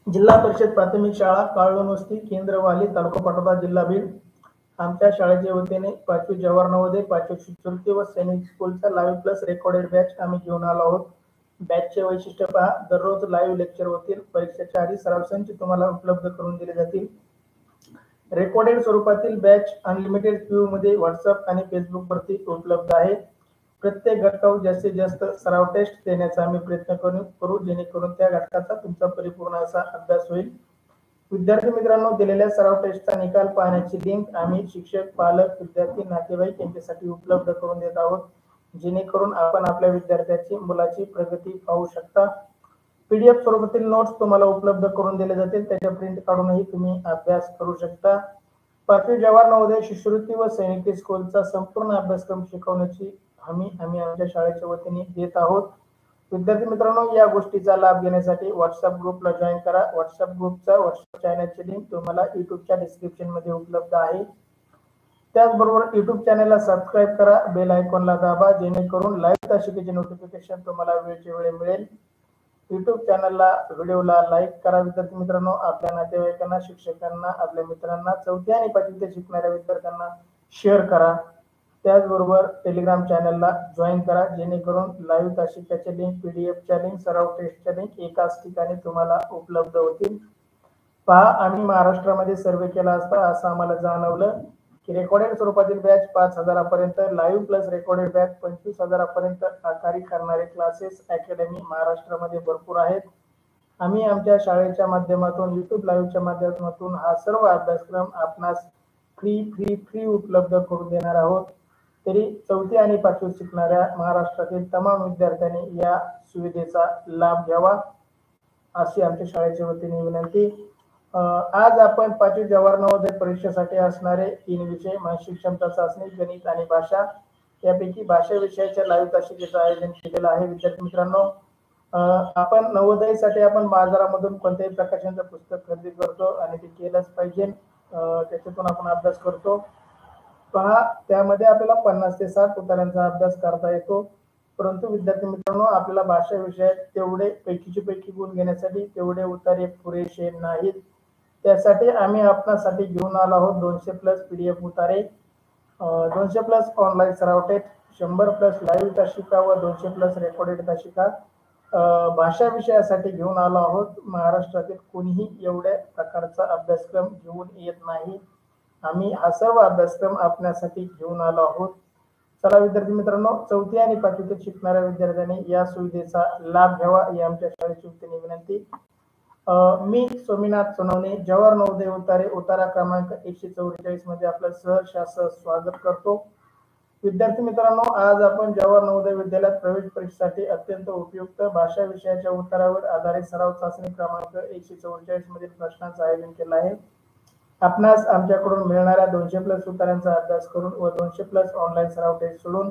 जिल्हा परिषद प्राथमिक शाळा काळवणवस्ती केंद्रवाली तालुका पाटोदा जिल्हा बीड. आमच्या शाळेच्या वतीने 5वी जवाहर नवोदय 5वी शिष्यवृत्ती व सैनिक स्कूलचा लाईव्ह प्लस रेकॉर्डेड बॅच आम्ही घेऊन आलो आहोत. बॅचचे वैशिष्ट्य पहा. दररोज लाईव्ह लेक्चर होतील. परीक्षेच्या आधी सराव संच तुम्हाला उपलब्ध करून दिले जातील. रेकॉर्डेड स्वरूपातील बॅच अनलिमिटेड क्यू मध्ये व्हॉट्सअप आणि फेसबुक वरती उपलब्ध आहे. प्रत्येक घटकावर जास्तीत जास्त सराव टेस्ट देण्याचा आम्ही प्रयत्न करू जेणेकरून त्या घटकाचा तुमचा परिपूर्ण असा अभ्यास होईल. विद्यार्थी मित्रांनो, दिलेल्या सराव टेस्टचा निकाल पाहण्याची लिंक आम्ही शिक्षक, पालक, विद्यार्थी, नातेवाईक यांच्यासाठी उपलब्ध करून देत आहोत, जेणेकरून आपण आपल्या विद्यार्थ्याची मुलाची प्रगती पाहू शकता. पीडीएफ स्वरूपातील नोट्स तुम्हाला उपलब्ध करून दिले जातील. त्याच्या प्रिंट काढूनही तुम्ही अभ्यास करू शकता. 5वी जवाहर नवोदय शिष्यवृत्ती व सैनिकी स्कूलचा संपूर्ण अभ्यासक्रम शिकवण्याची हमी आम्ही आमच्या शाळेच्या वतीने देत आहोत. विद्यार्थी मित्रांनो, या गोष्टीचा लाभ घेण्यासाठी व्हॉट्सअप ग्रुपला जॉईन करा. व्हॉट्सअप ग्रुपचा व्हॉट्सअप चॅनलची लिंक तुम्हाला युट्यूबच्या डिस्क्रिप्शन मध्ये उपलब्ध आहे. त्याचबरोबर युट्यूब चॅनलला सबस्क्राईब करा, बेल आयकॉनला दाबा, जेणेकरून लाईव्ह तासिकेचे नोटिफिकेशन तुम्हाला वेळच्या वेळी मिळेल. युट्यूब चॅनलला व्हिडिओला लाईक करा. विद्यार्थी मित्रांनो, आपल्या नातेवाईकांना, शिक्षकांना, आपल्या मित्रांना, 4थी आणि 5वी ते शिकणाऱ्या विद्यार्थ्यांना शेअर करा. त्याचबरोबर टेलिग्राम चॅनलला जॉईन करा, जेणेकरून लाईव्ह तासिकाचे लिंक, पीडीएफच्या लिंक, सराव टेस्टच्या लिंक एकाच ठिकाणी तुम्हाला उपलब्ध होतील. पहा, आम्ही महाराष्ट्रामध्ये सर्वे केला असता असं आम्हाला जाणवलं की रेकॉर्डेड स्वरूपातील बॅच 5,000 पर्यंत, लाईव्ह प्लस रेकॉर्डेड बॅच 25,000 पर्यंत आकारी करणारे क्लासेस अकॅडमी महाराष्ट्रामध्ये भरपूर आहेत. आम्ही आमच्या शाळेच्या माध्यमातून, युट्यूब लाईव्हच्या माध्यमातून हा सर्व अभ्यासक्रम आपणास फ्री उपलब्ध करून देणार आहोत. तरी 4थी आणि 5वी शिकणाऱ्या महाराष्ट्रातील तमाम विद्यार्थ्यांनी या सुविधेचा लाभ घ्यावा अशी आमच्या शाळेच्या वतीने विनंती. आज आपण 5वी जवाहर नवोदय परीक्षेसाठी असणारे 3 विषय, मानसिक क्षमता चाचणी, गणित आणि भाषा, यापैकी भाषा विषयाच्या लाईव्ह तासिकेचं आयोजन केलेलं आहे. विद्यार्थी मित्रांनो, आपण नवोदयसाठी आपण बाजारामधून कोणत्याही प्रकारचं पुस्तक खरेदी करतो आणि ते केलंच पाहिजे. त्याच्यातून आपण अभ्यास करतो. पहा, त्यामध्ये आपल्याला 50 ते 60 उताऱ्यांचा अभ्यास करता येतो. परंतु विद्यार्थी मित्रांनो, आपल्याला भाषा विषयात तेवढे पैकीचे पैकी गुण घेण्यासाठी तेवढे उतारे पुरेसे नाहीत. त्यासाठी आम्ही आपणासाठी घेऊन आलो आहोत 200 प्लस पीडीएफ उतारे, 200 प्लस ऑनलाईन सराव टेस्ट, 100 प्लस लाईव्ह तासिका व 200 प्लस रेकॉर्डेड तासिका भाषा विषयासाठी घेऊन आलो आहोत. महाराष्ट्रातील कोणीही एवढ्या प्रकारचा अभ्यासक्रम घेऊन येत नाही. आम्ही हा सर्व अभ्यासक्रम आपल्यासाठी घेऊन आलो आहोत. चला विद्यार्थी मित्रांनो, 4थी आणि 5वी ते शिकणाऱ्या विद्यार्थ्यांनी या सुविधेचा लाभ घ्यावा ही आमच्या शाळेची वतीने विनंती. मी सोमीनाथ सोनवणे, जवाहर नवोदय उतारे उतारा क्रमांक 144 मध्ये आपलं सहर्ष स्वागत करतो. विद्यार्थी मित्रांनो, आज आपण जवाहर नवोदय विद्यालयात प्रवेश परीक्षेसाठी अत्यंत उपयुक्त भाषा विषयाच्या उत्तरावर आधारित सराव चाचणी क्रमांक 144 मधील प्रश्नांचं आयोजन केलं आहे. आपणास आमच्याकडून मिळणाऱ्या 200 प्लस उत्तरांचा अभ्यास करून व 200 प्लस ऑनलाईन सराव टेस्ट सोडून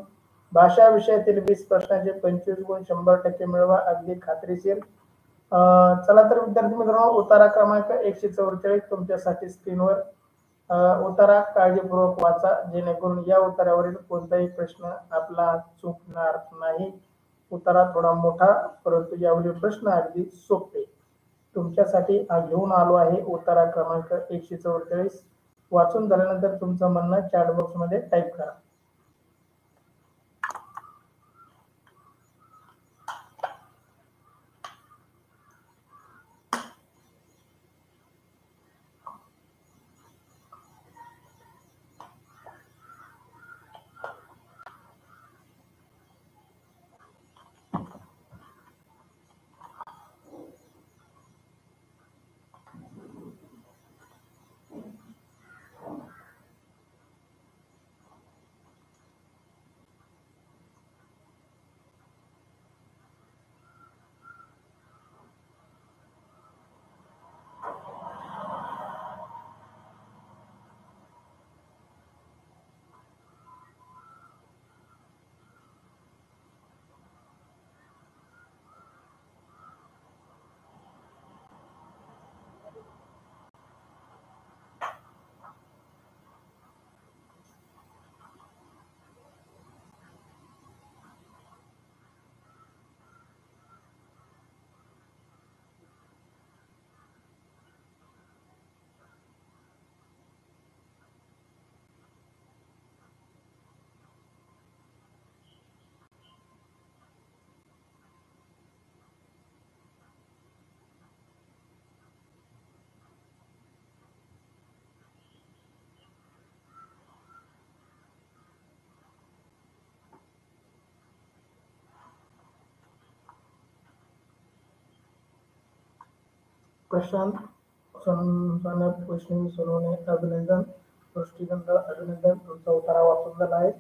भाषा विषयातील 20 प्रश्नांचे 25 गुण 100% मिळवा, अगदी खात्रीशीर. चला तर विद्यार्थी मित्रांनो, उतारा क्रमांक 144 तुमच्यासाठी स्क्रीनवर. उतारा काळजीपूर्वक वाचा, जेणेकरून या उतारावरील कोणताही प्रश्न आपला चुकणार नाही. उतारा थोडा मोठा, परंतु यावरील प्रश्न अगदी सोपे तुमच्यासाठी घेऊन आलो आहे. उतारा क्रमांक 144 वाचून झाल्यानंतर तुमचं म्हणणं चॅट बॉक्स मध्ये टाईप करा. प्रशांत सोनप वैष्णवी सोनवणे अभिनंदन. सृष्टीगंध अभिनंदन. तुमचा उतारा वाचून झाला आहे.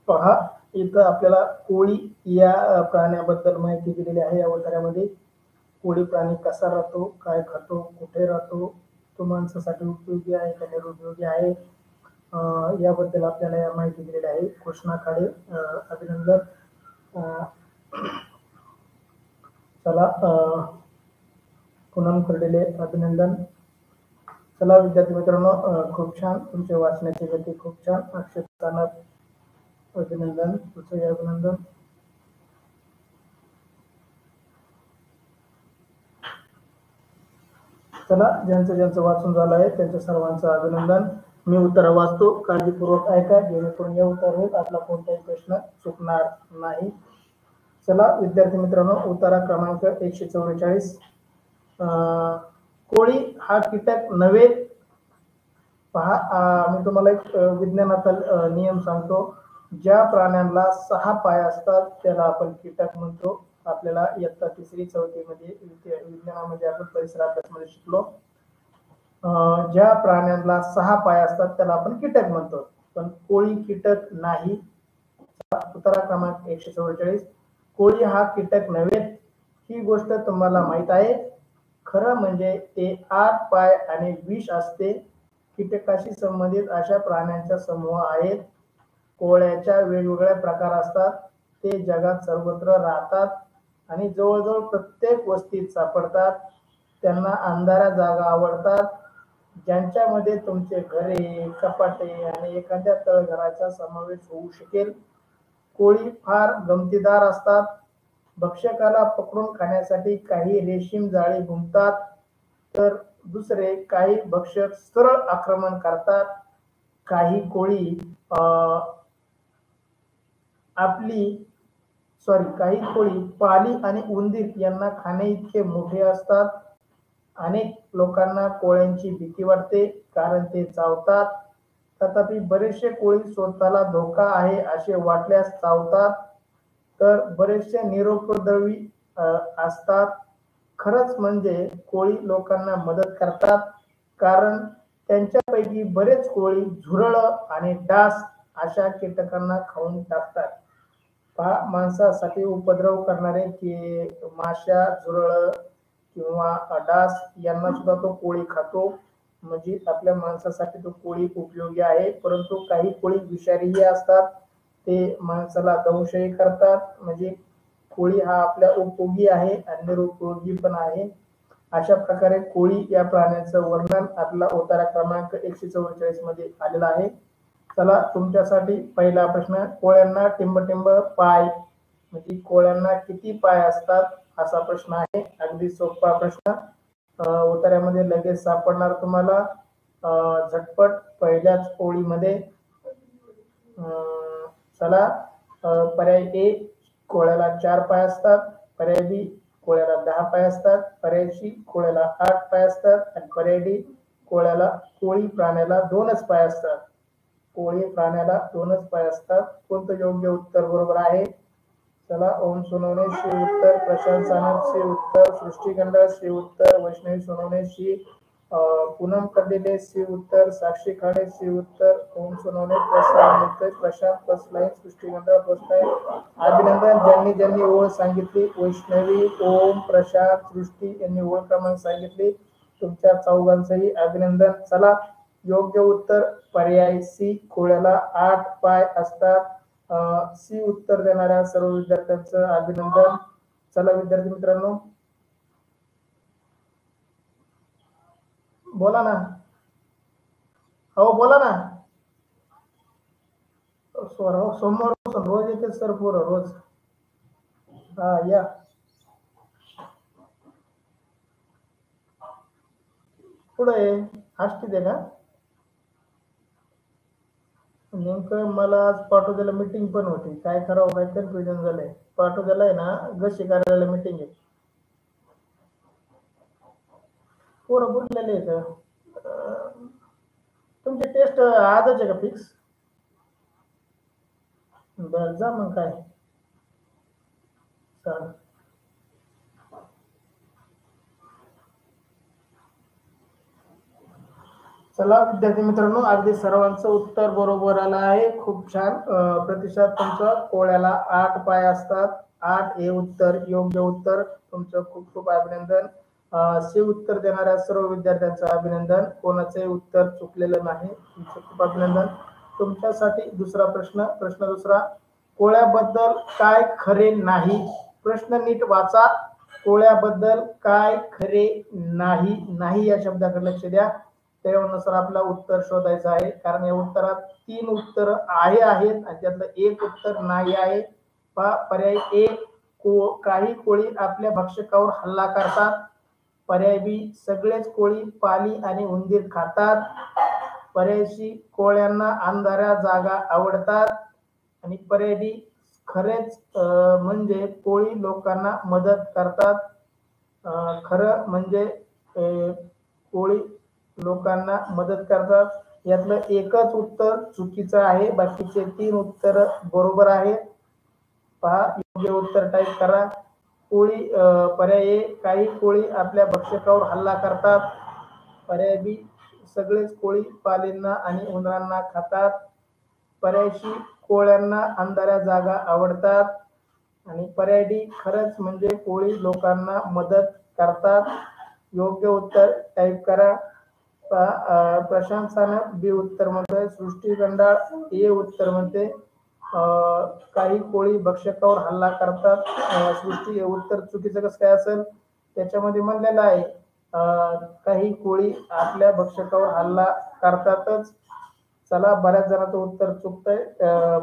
पहा, इथं आपल्याला कोळी या प्राण्याबद्दल माहिती दिलेली आहे. या उतार्यामध्ये कोळी प्राणी कसा राहतो, काय खातो, कुठे राहतो, तो माणसासाठी उपयोगी आहे का निरुपयोगी आहे, याबद्दल आपल्याला या माहिती दिलेली आहे. कृष्णा खाडे अभिनंदन. चला, पूनम कर्डिले अभिनंदन. चला विद्यार्थी मित्रांनो, खूप छान, तुमचे वाचण्याची गती खूप छान. अक्षय कानात अभिनंदन, तुझे अभिनंदन. चला, ज्यांचं वाचून झालं आहे त्यांच्या सर्वांचं अभिनंदन. मी उत्तर वाचतो, काळजीपूर्वक ऐका, जेणेकरून या उत्तरात आपला कोणताही प्रश्न चुकणार नाही. चला विद्यार्थी मित्रांनो, उतारा क्रमांक 144. कोळी हा कीटक नव्हे. पहा, मी तुम्हाला एक विज्ञानाचा नियम सांगतो. ज्या प्राण्यांना 6 पाय असतात त्याला आपण कीटक म्हणतो. आपल्याला इयत्ता 3री 4थी मध्ये विज्ञानामध्ये आपण परिसर अभ्यासमध्ये शिकलो. ज्या प्राण्यांना 6 पाय असतात त्याला आपण कीटक म्हणतो, पण कोळी कीटक नाही. उतारा क्रमांक 144. कोळी हा कीटक नव्हे, ही गोष्ट तुम्हाला माहित आहे. खरं म्हणजे ते 8 पाय आणि विष असते. कीटकाशी संबंधित अशा प्राण्यांचा समूह आहेत. कोळ्याच्या वेगवेगळ्या प्रकार असतात. ते जगात सर्वत्र राहतात आणि जवळजवळ प्रत्येक वस्तीत सापडतात. त्यांना अंधाऱ्या जागा आवडतात, ज्यांच्यामध्ये तुमचे घरे, कपाटे आणि एखाद्या तळघराचा समावेश होऊ शकेल. कोळी फार गमतीदार असतात. भक्षकाला पकडून खाण्यासाठी काही रेशीम जाळी गुंफतात, तर दुसरे काही भक्षक सरळ आक्रमण करतात. काही कोळी पाली आणि उंदीर यांना खाणे इतके मोठे असतात. अनेक लोकांना कोळ्यांची भीती वाटते, कारण ते चावतात. तथापि बरेचसे कोळी स्वतःला धोका आहे असे वाटल्यास चावतात, तर बरेचसे निरुपद्रवी असतात. खरंच म्हणजे कोळी लोकांना मदत करतात, कारण त्यांच्यापैकी बरेच कोळी झुरळ आणि डास अशा कीटकांना खाऊन टाकतात. पहा, माणसासाठी उपद्रव करणारे की माशा, झुरळ किंवा डास यांना सुद्धा तो कोळी खातो. म्हणजे आपल्या माणसासाठी तो कोळी उपयोगी आहे. परंतु काही कोळी विषारीही असतात, ते माणसाला दंशही करतात. म्हणजे कोळी हा आपल्या उपयोगी आहे आणि निरुपयोगी पण आहे. अशा प्रकारे कोळी या प्राण्याचं वर्णन आपला उतारा क्रमांक 144 मध्ये आलेला आहे. चला, तुमच्यासाठी पहिला प्रश्न. कोळ्यांना टिंबटिंब पाय, म्हणजे कोळ्यांना किती पाय असतात, असा प्रश्न आहे. अगदी सोपा प्रश्न, उतार्यामध्ये लगेच सापडणार तुम्हाला झटपट पहिल्याच ओळीमध्ये. चला, पर्याय ए, कोळ्याला 4 पाय असतात. पर्याय बी, कोळ्याला 10 पाय असतात. पर्याय सी, कोळ्याला 8 पाय असतात. आणि पर्याय डी, कोळी प्राण्याला 2च पाय असतात. कोळी प्राण्याला 2च पाय असतात. कोणतं योग्य उत्तर बरोबर आहे? चला, ओम सोनवणे शी उत्तर, प्रशांत सानप शी उत्तर, सृष्टीगंध शी उत्तर, वैष्णवी सोनवणे शी, पूनम कर्डिले शी उत्तर, साक्षी खाडे शी उत्तर, Om Sonawane Prashant first line, Srushtigandh first line. अभिनंदन. ज्यांनी ओळ सांगितली, वैष्णवी, ओम, प्रशांत, सृष्टी यांनी ओळ क्रमांक सांगितली, तुमच्या चौघांचंही अभिनंदन. चला, योग्य उत्तर पर्याय सी, कोळ्याला 8 पाय असतात. सी उत्तर देणाऱ्या सर्व विद्यार्थ्यांचं अभिनंदन. चला विद्यार्थी मित्रांनो, बोला ना. हो, बोला ना. सोमवार रोज येते सर, पोरं रोज. हा, या. पुढे आष्टीत आहे का? नेमकं मला आज पाठवलेलं मीटिंग पण होती. काय करावं काय कन्फ्युजन झालंय. पाठवलेलं आहे ना, गशी कार्यालयाला मीटिंग आहे. पोरं बोललेले आहेत. तुमची टेस्ट आजच आहे का फिक्स? बरं, जा मग. काय चालेल. चला विद्यार्थी मित्रांनो, अगदी सर्वांचं उत्तर बरोबर आलं आहे. खूप छान. प्रतिसाद तुमचा. कोळ्याला 8 पाय असतात. 8 हे उत्तर योग्य उत्तर. तुमचं खूप खूप अभिनंदन. सी उत्तर देणाऱ्या सर्व विद्यार्थ्यांचं अभिनंदन. कोणाचंही उत्तर चुकलेलं नाही. तुमचं खूप अभिनंदन. तुमच्यासाठी दुसरा प्रश्न. प्रश्न दुसरा. कोळ्याबद्दल काय खरे नाही? प्रश्न नीट वाचा. कोळ्याबद्दल काय खरे नाही? नाही या शब्दाकडे लक्ष द्या. त्यानुसार आपला उत्तर शोधायचं आहे. कारण या उत्तरात 3 उत्तर आहेत आणि त्यातलं एक उत्तर नाही आहे. पर्याय ए, काही कोळी आपल्या भक्षकावर हल्ला करतात. पर्याय बी, सगळेच कोळी पाली आणि उंदीर खातात. पर्याय सी, कोळ्यांना अंधाऱ्या जागा आवडतात. आणि पर्याय डी, खरेच म्हणजे कोळी लोकांना मदत करतात. खरं म्हणजे कोळी लोकांना मदत करतात. यातलं एकच उत्तर चुकीचं आहे. बाकीचे 3 उत्तर बरोबर आहेत. पहा, योग्य उत्तर टाईप करा. कोळी पर्याय ए, काही कोळी आपल्या भक्षकावर हल्ला करतात. पर्याय बी, सगळेच कोळी पालींना आणि उंदरांना खातात. पर्याय सी, कोळ्यांना अंधाऱ्या जागा आवडतात. आणि पर्याय डी, खरंच म्हणजे कोळी लोकांना मदत करतात. योग्य उत्तर टाईप करा. प्रशांत सानप बी उत्तर म्हणतोय. सृष्टी गंडाळ ए उत्तर म्हणते. काही कोळी भक्षकावर हल्ला करतात. सृष्टी हे उत्तर चुकीचं कसं काय असेल? त्याच्यामध्ये म्हणलेलं आहे काही कोळी आपल्या भक्षकावर हल्ला करतातच. चला, बऱ्याच जणांचं उत्तर चुकतंय.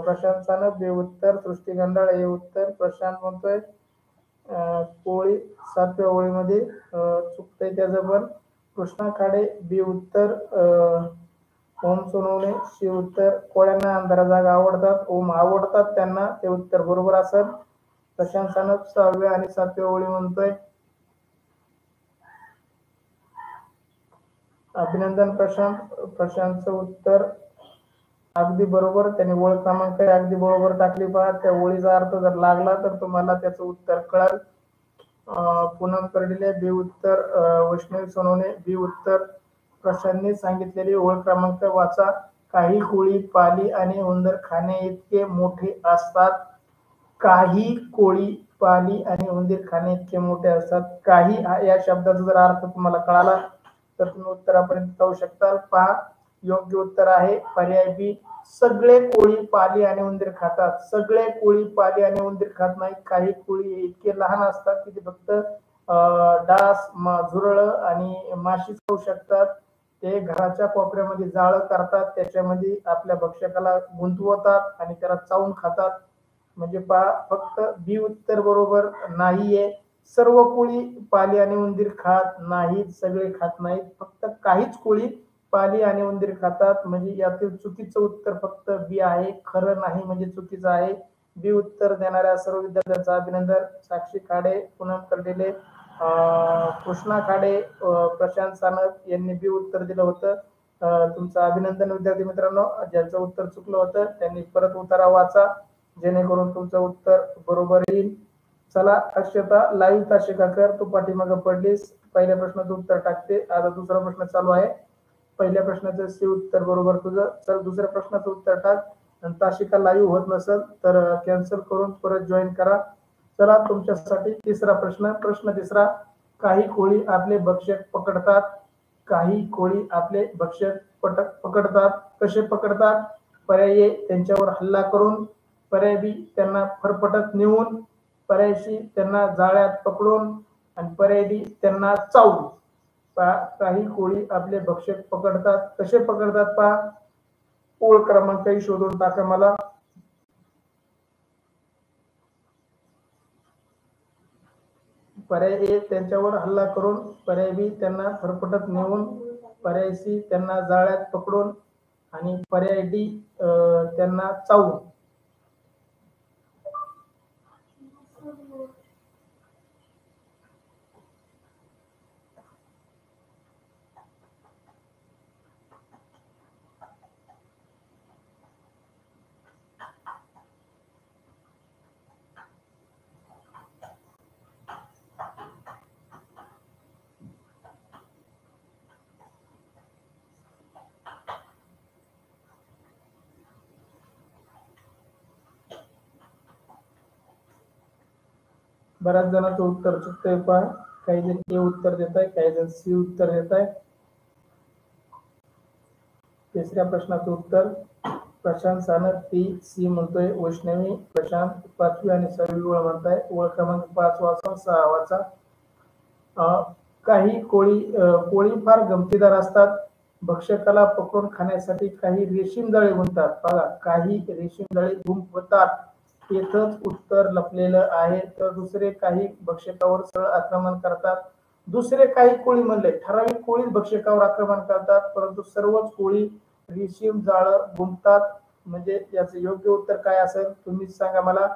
प्रशांत सानप बे उत्तर, सृष्टी गंडाळ हे उत्तर. प्रशांत म्हणतोय कोळी 7व्या ओळीमध्ये चुकतंय त्याचं पण. कृष्णा खाडे बी उत्तर. ओम सोनवणे सी उत्तर. कोळ्यांना अंधारा जागा आवडतात. ओम आवडतात त्यांना, ते उत्तर बरोबर असेल. प्रशांत सानप 6व्या आणि 7व्या ओळी म्हणतोय. अभिनंदन प्रशांत. प्रशांतचं उत्तर अगदी बरोबर. त्याने ओळ क्रमांक अगदी बरोबर टाकली. पहा, त्या ओळीचा अर्थ जर लागला तर तुम्हाला त्याचं उत्तर कळेल. पूनम कर्डिले बी उत्तर. वैष्णवी सोनवणे बी उत्तर. प्रशांतने सांगितलेली ओळ क्रमांक वाचा. काही कोळी पाली आणि उंदर खाणे इतके मोठे असतात. काही कोळी पाली आणि उंदीर खाणे इतके मोठे असतात. काही या शब्दाचा जर अर्थ तुम्हाला कळाला तर तुम्ही उत्तरापर्यंत जाऊ शकता. पहा, योग्य उत्तर आहे पर्याय बी, सगळे कोळी पाली आणि उंदीर खातात. सगळे कोळी पाली आणि उंदीर खात नाही. काही कोळी इतके लहान असतात की ते फक्त डास, झुरळ आणि माशी खाऊ शकतात. ते घराच्या कोपऱ्यामध्ये जाळं करतात. त्याच्यामध्ये आपल्या भक्षकाला गुंतवतात आणि त्याला चावून खातात. म्हणजे पहा, फक्त बी उत्तर बरोबर नाहीये. सर्व कोळी पाली आणि उंदीर खात नाहीत. सगळे खात नाहीत. फक्त काहीच कोळी पाली आणि उंदीर खातात. म्हणजे यातील चुकीचं उत्तर फक्त बी आहे. खरं नाही म्हणजे चुकीचं आहे. बी उत्तर देणाऱ्या सर्व विद्यार्थ्यांचं अभिनंदन. साक्षी खाडे, पूनम कर्डिले, कृष्णा खाडे, प्रशांत सानप यांनी बी उत्तर दिलं होतं. तुमचं अभिनंदन विद्यार्थी मित्रांनो. ज्यांचं उत्तर चुकलं होतं त्यांनी परत उत्तरा वाचा, जेणेकरून तुमचं उत्तर बरोबर येईल. चला, अक्षता लाईव्ह ताशिका कर. तू पाठीमागं पडलीस. पहिल्या प्रश्नाचं उत्तर टाकते. आता दुसरा प्रश्न चालू आहे. पहिल्या प्रश्नाचं सी उत्तर बरोबर तुझं. चल, दुसऱ्या प्रश्नाचं उत्तर टाक. ताशिका लाईव्ह होत नसेल तर कॅन्सल करून परत जॉईन करा. चला, तुमच्यासाठी तिसरा प्रश्न. प्रश्न तिसरा. काही कोळी आपले भक्षक पकडतात. काही कोळी आपले भक्षक पकडतात. कसे पकडतात? पर्याय ए, त्यांच्यावर हल्ला करून. पर्याय बी, त्यांना फरफटत नेऊन. पर्याय सी, त्यांना जाळ्यात पकडून. आणि पर्याय डी, त्यांना चावून. काही कोळी आपले भक्षक पकडतात. कसे पकडतात पहा. ओळ क्रमांकही शोधून टाका मला. पर्याय ए, त्यांच्यावर हल्ला करून. पर्याय बी, त्यांना फरफटत नेऊन. पर्याय सी, त्यांना जाळ्यात पकडून. आणि पर्याय डी, त्यांना चावून. बऱ्याच जणांचं उत्तर चुकतंय पहा. काही जण ए उत्तर देत आहे, काही जण सी उत्तर देत आहे. तिसऱ्या प्रश्नाचं उत्तर प्रशांत सानप पी सी म्हणतोय, वैष्णवी प्रशांत 5वी आणि 6वी ओळ म्हणताय. ओळ क्रमांक 5 वाचा, 6 वाचा. काही कोळी फार गमतीदार असतात. भक्षकाला पकडून खाण्यासाठी काही रेशीम जाळे गुंततात. बघा, काही रेशीम जाळे गुंफतात. इथंच उत्तर लपलेलं आहे. तर दुसरे काही भक्षकावर सरळ आक्रमण करतात. दुसरे काही कोळी म्हणले, ठराविक कोळी भक्षकावर आक्रमण करतात, परंतु सर्वच कोळी रेशीम जाळ गुंफतात. म्हणजे याचं योग्य उत्तर काय असेल तुम्हीच सांगा मला.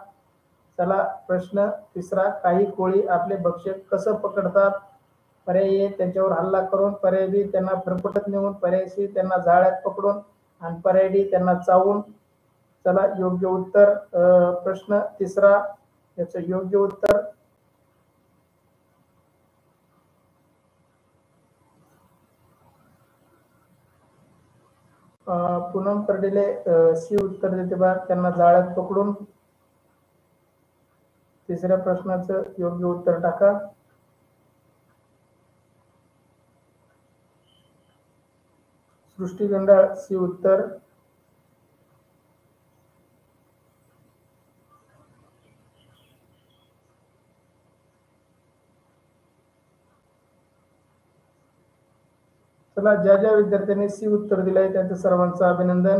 चला, प्रश्न तिसरा, काही कोळी आपले भक्षक कसं पकडतात? पर्याय ए त्यांच्यावर हल्ला करून, पर्याय बी त्यांना फरफटत नेऊन, पर्याय सी त्यांना जाळ्यात पकडून आणि पर्याय डी त्यांना चावून. चला, योग्य उत्तर प्रश्न तिसरा, याचं योग्य उत्तर पूनम कर्डिले सी उत्तर देते बा, त्यांना जाळ्यात पकडून. तिसऱ्या प्रश्नाचं योग्य उत्तर टाका. सृष्टी गंडाळ सी उत्तर. चला, ज्या ज्या विद्यार्थ्यांनी सी उत्तर दिलंय त्यांचं सर्वांचं अभिनंदन.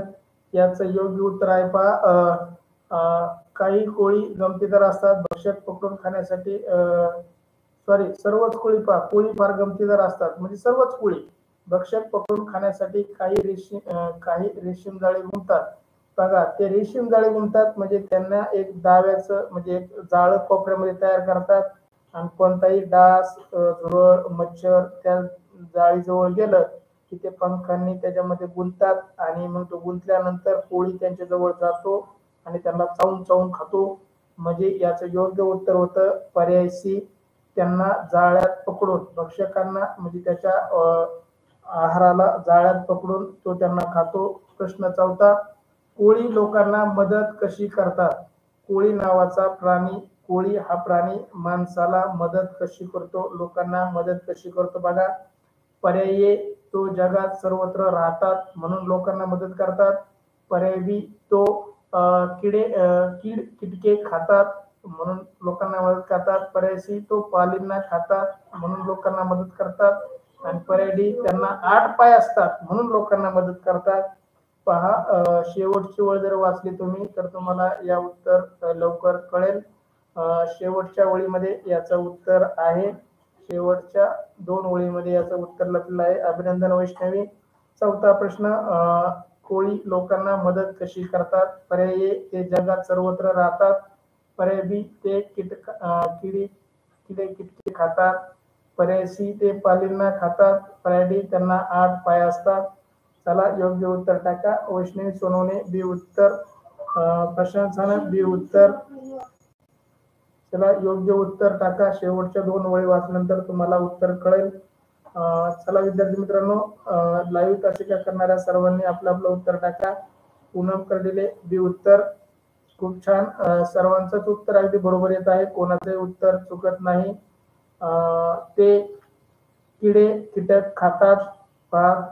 याचं योग्य उत्तर आहे पहा, काही कोळी गमतीदार असतात. भक्षक पकडून खाण्यासाठी सॉरी, सर्वच कोळी पहा, कोळी फार गमतीदार असतात. म्हणजे सर्वच कोळी भक्षक पकडून खाण्यासाठी काही रेशीम जाळे गुंफतात. बघा, ते रेशीम जाळे गुंफतात म्हणजे त्यांना एक दाव्याचं म्हणजे एक जाळं कोपऱ्यामध्ये तयार करतात आणि कोणताही डास, झुरळ, मच्छर त्या जाळीजवळ गेलं की ते पंखांनी त्याच्यामध्ये गुंततात आणि मग तो गुंतल्यानंतर कोळी त्यांच्या जवळ जातो आणि त्यांना चावून चावून खातो. म्हणजे याचं योग्य उत्तर होतं पर्याय सी, त्यांना जाळ्यात पकडून. भक्षकांना म्हणजे त्याच्या आहाराला जाळ्यात पकडून तो त्यांना खातो. प्रश्न चौथा, कोळी लोकांना मदत कशी करतात? कोळी नावाचा प्राणी, कोळी हा प्राणी माणसाला मदत कशी करतो, लोकांना मदत कशी करतो? बघा, पर्याय ए, तो जगात सर्वत्र राहतात म्हणून लोकांना मदत करतात. पर्याय बी, तो कीटके खातात म्हणून लोकांना मदत करतात. पर्याय सी, तो पालींना खातात म्हणून लोकांना मदत करतात. आणि पर्याय डी, त्यांना 8 पाय असतात म्हणून लोकांना मदत करतात. पहा, शेवटची ओळ जर वाचली तुम्ही तर तुम्हाला या उत्तर लवकर कळेल. शेवटच्या ओळीमध्ये याचं उत्तर आहे. शेवटच्या 2 ओळीमध्ये याचं उत्तर लपलेलं आहे. अभिनंदन वैष्णवी. चौथा प्रश्न, कोळी लोकांना मदत कशी करतात? पर्याय ए, ते जगात सर्वत्र राहतात. पर्याय बी, ते कीटके खातात. पर्याय सी, ते पालींना खातात. पर्याय डी, त्यांना 8 पाय असतात. चला, योग्य उत्तर टाका. वैष्णवी सोनवणे बी उत्तर, प्रशांत सानप बी उत्तर. चला, योग्य उत्तर टाका. शेवटच्या 2 ओळी वाचल्यानंतर तुम्हाला उत्तर कळेल. चला विद्यार्थी मित्रांनो, लाईव्ह तासिका करणाऱ्या सर्वांनी आपलं आपलं उत्तर टाका. पूनम कर्डिले बी उत्तर. खूप छान, सर्वांचंच उत्तर अगदी बरोबर येत आहे, कोणाचंही उत्तर चुकत नाही. ते किडे कीटक खातात.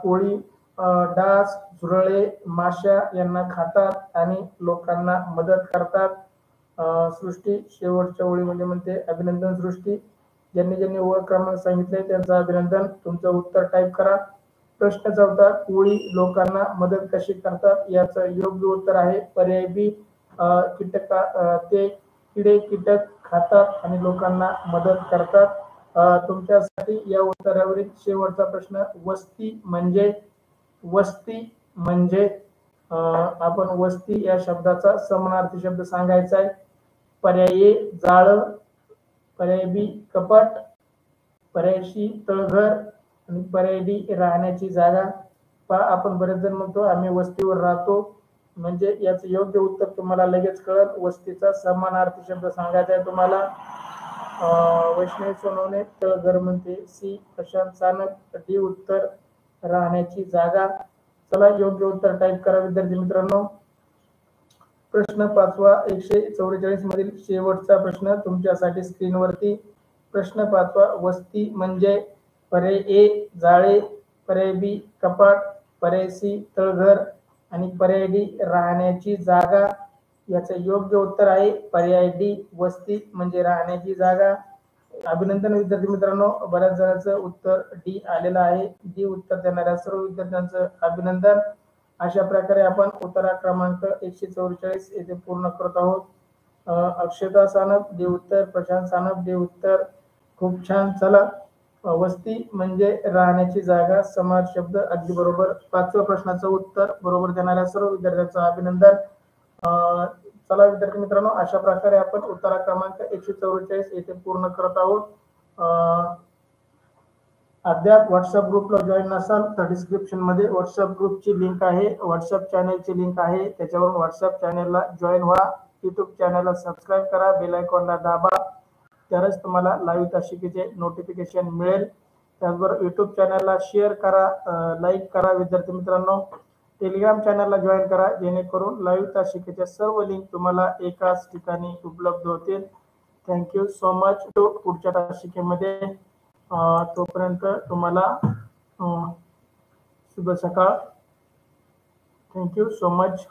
कोळी डास, झुरळे, माशा यांना खातात आणि लोकांना मदत करतात. सृष्टी शेवटच्या ओळीमध्ये म्हणते, अभिनंदन सृष्टी. ज्यांनी ज्यांनी ओळ क्रमांक सांगितले त्यांचं अभिनंदन. तुमचं उत्तर टाईप करा. प्रश्न चौथा, कोळी लोकांना मदत कशी करतात? याचं योग्य उत्तर आहे पर्याय बी, ते किडे कीटक खातात आणि लोकांना मदत करतात. तुमच्यासाठी या उत्तरावरील शेवटचा प्रश्न, वस्ती म्हणजे आपण वस्ती या शब्दाचा समानार्थी शब्द सांगायचा आहे. पर्याय ए, जाळ. पर्याय बी, कपाट. पर्याय सी, तळघर. आणि पर्याय डी, राहण्याची जागा. आपण बरेच जण म्हणतो आम्ही वस्तीवर राहतो, म्हणजे याचं योग्य उत्तर तुम्हाला लगेच कळेल. वस्तीचा समानार्थी शब्द सांगायचा आहे तुम्हाला. वैष्णवी सोनवणे तळघर म्हणते सी. प्रशांत सानप डी उत्तर, राहण्याची जागा. चला, योग्य उत्तर टाईप करा विद्यार्थी मित्रांनो. प्रश्न 5वा 144 मधील शेवटचा प्रश्न तुमच्यासाठी स्क्रीनवरती. प्रश्न 5वा वस्ती म्हणजे पर्याय ए जाळे, पर्याय बी कपाट, पर्याय सी तळघर आणि पर्याय डी राहण्याची जागा. याचं योग्य उत्तर आहे पर्याय डी वस्ती म्हणजे राहण्याची जागा. अभिनंदन विद्यार्थी मित्रांनो, बऱ्याच जणांचं उत्तर डी आलेलं आहे. डी उत्तर देणाऱ्या सर्व विद्यार्थ्यांचं अभिनंदन. अशा प्रकारे आपण उत्तरा क्रमांक 144 येथे पूर्ण करत आहोत. अक्षता सानप डी उत्तर, प्रशांत सानप डी उत्तर. खूप छान. चला, वस्ती म्हणजे राहण्याची जागा, समाज शब्द अगदी बरोबर. 5व्या प्रश्नाचं उत्तर बरोबर देणाऱ्या सर्व विद्यार्थ्यांचं अभिनंदन. चला विद्यार्थी मित्रांनो, अशा प्रकारे आपण उत्तरा क्रमांक 144 येथे पूर्ण करत आहोत. अद्याप व्हॉट्सअप ग्रुपला जॉईन नसाल तर डिस्क्रिप्शन मध्ये व्हॉट्सअप ग्रुपची लिंक आहे, व्हॉट्सअप चॅनलची लिंक आहे, त्याच्यावरून व्हॉट्सअप चॅनलला जॉईन व्हा. युट्यूब चॅनलला सबस्क्राईब करा, बेल आयकॉनला दाबा, तरच तुम्हाला लाईव्ह तासिकेचे नोटिफिकेशन मिळेल. त्याचबरोबर युट्यूब चॅनलला शेअर करा, लाईक करा. विद्यार्थी मित्रांनो, टेलिग्राम चॅनलला जॉईन करा, जेणेकरून लाईव्ह तासिकेच्या सर्व लिंक तुम्हाला एकाच ठिकाणी उपलब्ध होतील. Thank you so much. पुढच्या तासिकेमध्ये तोपर्यंत तुम्हाला शुभ सकाळ. Thank you so much.